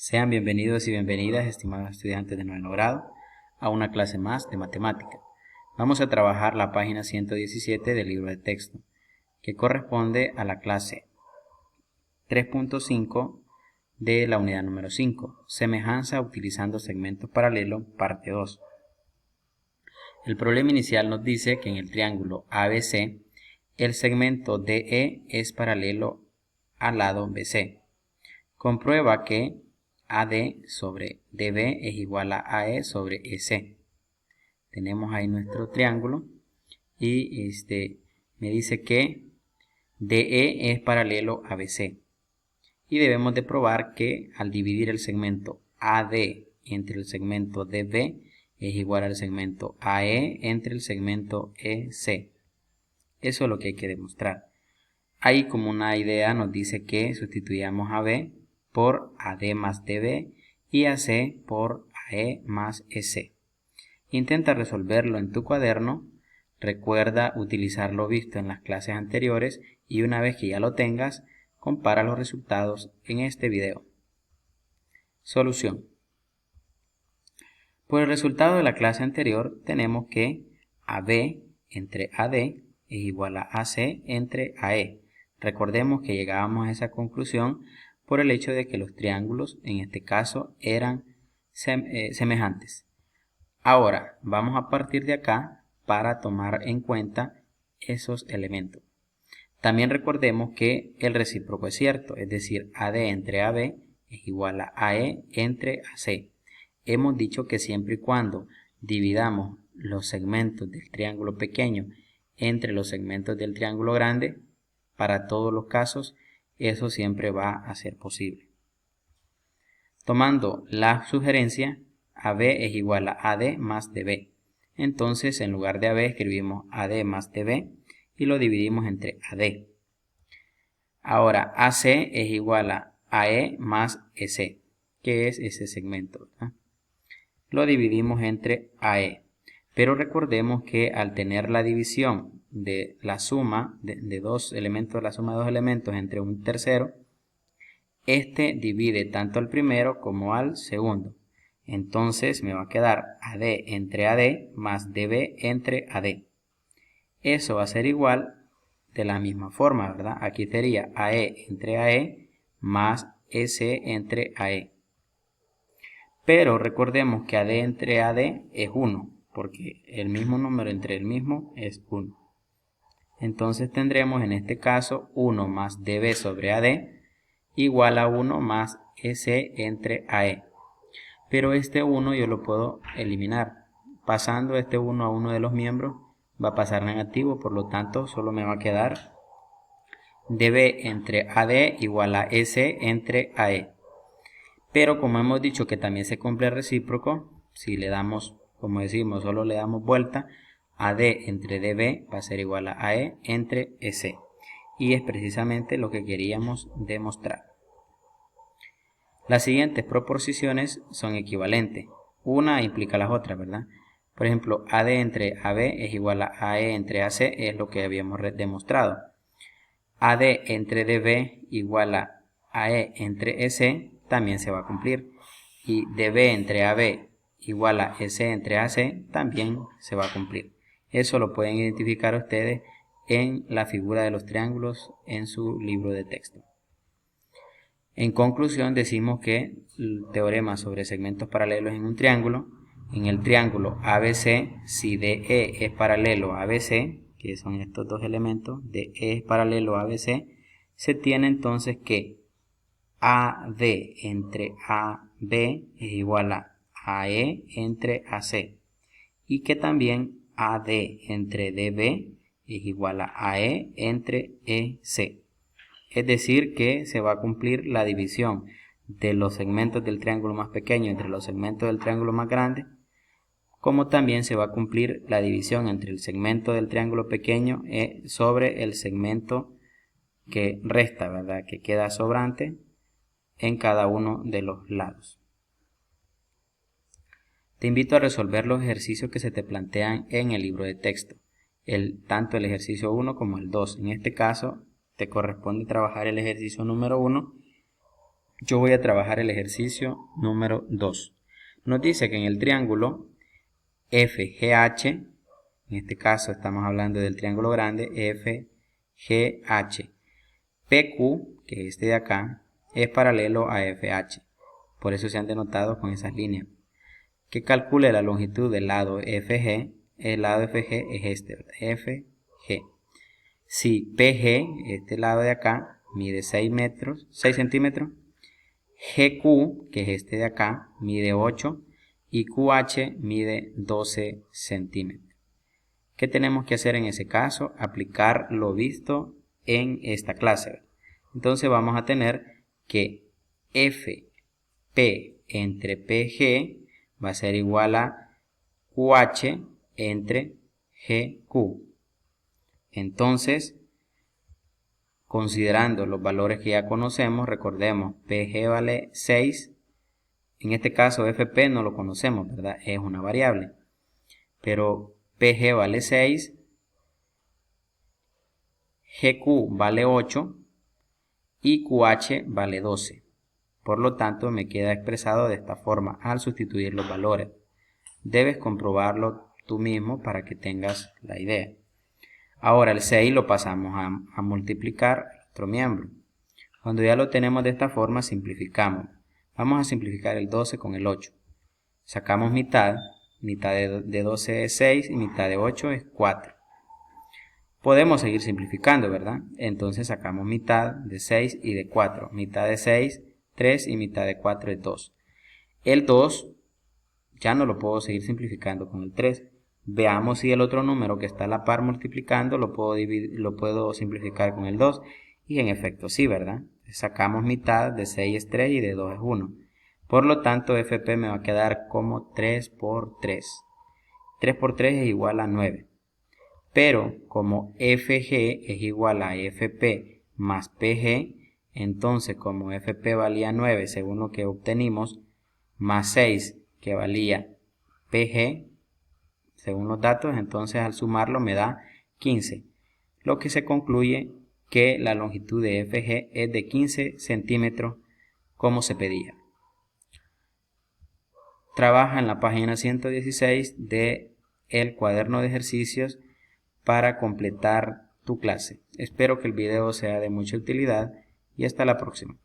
Sean bienvenidos y bienvenidas, estimados estudiantes de noveno grado, a una clase más de matemática. Vamos a trabajar la página 117 del libro de texto, que corresponde a la clase 3.5 de la unidad número 5, semejanza utilizando segmentos paralelos, parte 2. El problema inicial nos dice que en el triángulo ABC, el segmento DE es paralelo al lado BC. Comprueba que AD sobre DB es igual a AE sobre EC. Tenemos ahí nuestro triángulo y me dice que DE es paralelo a BC. Y debemos de probar que al dividir el segmento AD entre el segmento DB es igual al segmento AE entre el segmento EC. Eso es lo que hay que demostrar. Ahí como una idea nos dice que sustituyamos a B por AD más DB y AC por AE más EC. Intenta resolverlo en tu cuaderno. Recuerda utilizar lo visto en las clases anteriores y una vez que ya lo tengas, compara los resultados en este video. Solución. Por el resultado de la clase anterior tenemos que AB entre AD es igual a AC entre AE. Recordemos que llegábamos a esa conclusión por el hecho de que los triángulos, en este caso, eran semejantes. Ahora, vamos a partir de acá para tomar en cuenta esos elementos. También recordemos que el recíproco es cierto, es decir, AD entre AB es igual a AE entre AC. Hemos dicho que siempre y cuando dividamos los segmentos del triángulo pequeño entre los segmentos del triángulo grande, para todos los casos, eso siempre va a ser posible. Tomando la sugerencia, AB es igual a AD más DB. Entonces, en lugar de AB escribimos AD más DB y lo dividimos entre AD. Ahora, AC es igual a AE más EC, que es ese segmento, ¿verdad? Lo dividimos entre AE. Pero recordemos que al tener la división de la suma de dos elementos, la suma de dos elementos entre un tercero, este divide tanto al primero como al segundo. Entonces me va a quedar AD entre AD más DB entre AD. Eso va a ser igual de la misma forma, ¿verdad? Aquí sería AE entre AE más EC entre AE. Pero recordemos que AD entre AD es 1, porque el mismo número entre el mismo es 1. Entonces tendremos en este caso 1 más DB sobre AD igual a 1 más EC entre AE. Pero este 1 yo lo puedo eliminar. Pasando este 1 a uno de los miembros va a pasar negativo, por lo tanto solo me va a quedar DB entre AD igual a EC entre AE. Pero como hemos dicho que también se cumple el recíproco, si le damos, como decimos, solo le damos vuelta, AD entre DB va a ser igual a AE entre EC. Y es precisamente lo que queríamos demostrar. Las siguientes proposiciones son equivalentes. Una implica las otras, ¿verdad? Por ejemplo, AD entre AB es igual a AE entre AC, es lo que habíamos demostrado. AD entre DB igual a AE entre EC también se va a cumplir. Y DB entre AB igual a EC entre AC también se va a cumplir. Eso lo pueden identificar ustedes en la figura de los triángulos en su libro de texto. En conclusión, decimos que el teorema sobre segmentos paralelos en un triángulo, en el triángulo ABC, si DE es paralelo a ABC, que son estos dos elementos, DE es paralelo a ABC, se tiene entonces que AD entre AB es igual a AE entre AC y que también AD entre DB es igual a AE entre EC. Es decir, que se va a cumplir la división de los segmentos del triángulo más pequeño entre los segmentos del triángulo más grande, como también se va a cumplir la división entre el segmento del triángulo pequeño sobre el segmento que resta, ¿verdad? Que queda sobrante en cada uno de los lados. Te invito a resolver los ejercicios que se te plantean en el libro de texto, tanto el ejercicio 1 como el 2. En este caso, te corresponde trabajar el ejercicio número 1 yo voy a trabajar el ejercicio número 2. Nos dice que en el triángulo FGH, en este caso estamos hablando del triángulo grande FGH, PQ, que es este de acá, es paralelo a FH. Por eso se han denotado con esas líneas. Que calcule la longitud del lado FG. El lado FG es este, FG. Si PG, este lado de acá, mide 6 centímetros, GQ, que es este de acá, mide 8 y QH mide 12 centímetros. ¿Qué tenemos que hacer en ese caso? Aplicar lo visto en esta clase. Entonces vamos a tener que FP entre PG va a ser igual a QH entre GQ. Entonces, considerando los valores que ya conocemos, recordemos, PG vale 6. En este caso, FP no lo conocemos, ¿verdad? Es una variable. Pero PG vale 6, GQ vale 8 y QH vale 12. Por lo tanto, me queda expresado de esta forma al sustituir los valores. Debes comprobarlo tú mismo para que tengas la idea. Ahora el 6 lo pasamos a multiplicar al otro miembro. Cuando ya lo tenemos de esta forma, simplificamos. Vamos a simplificar el 12 con el 8. Sacamos mitad de 12 es 6 y mitad de 8 es 4. Podemos seguir simplificando, ¿verdad? Entonces sacamos mitad de 6 y de 4. Mitad de 6, 3 y mitad de 4 es 2. El 2 ya no lo puedo seguir simplificando con el 3. Veamos si el otro número que está a la par multiplicando lo puedo simplificar con el 2. Y en efecto sí, ¿verdad? Sacamos mitad de 6 es 3 y de 2 es 1. Por lo tanto, FP me va a quedar como 3 por 3. 3 por 3 es igual a 9. Pero como FG es igual a FP más PG, entonces como FP valía 9 según lo que obtenimos, más 6 que valía PG, según los datos, entonces al sumarlo me da 15. Lo que se concluye que la longitud de FG es de 15 centímetros como se pedía. Trabaja en la página 116 de el cuaderno de ejercicios para completar tu clase. Espero que el video sea de mucha utilidad y hasta la próxima.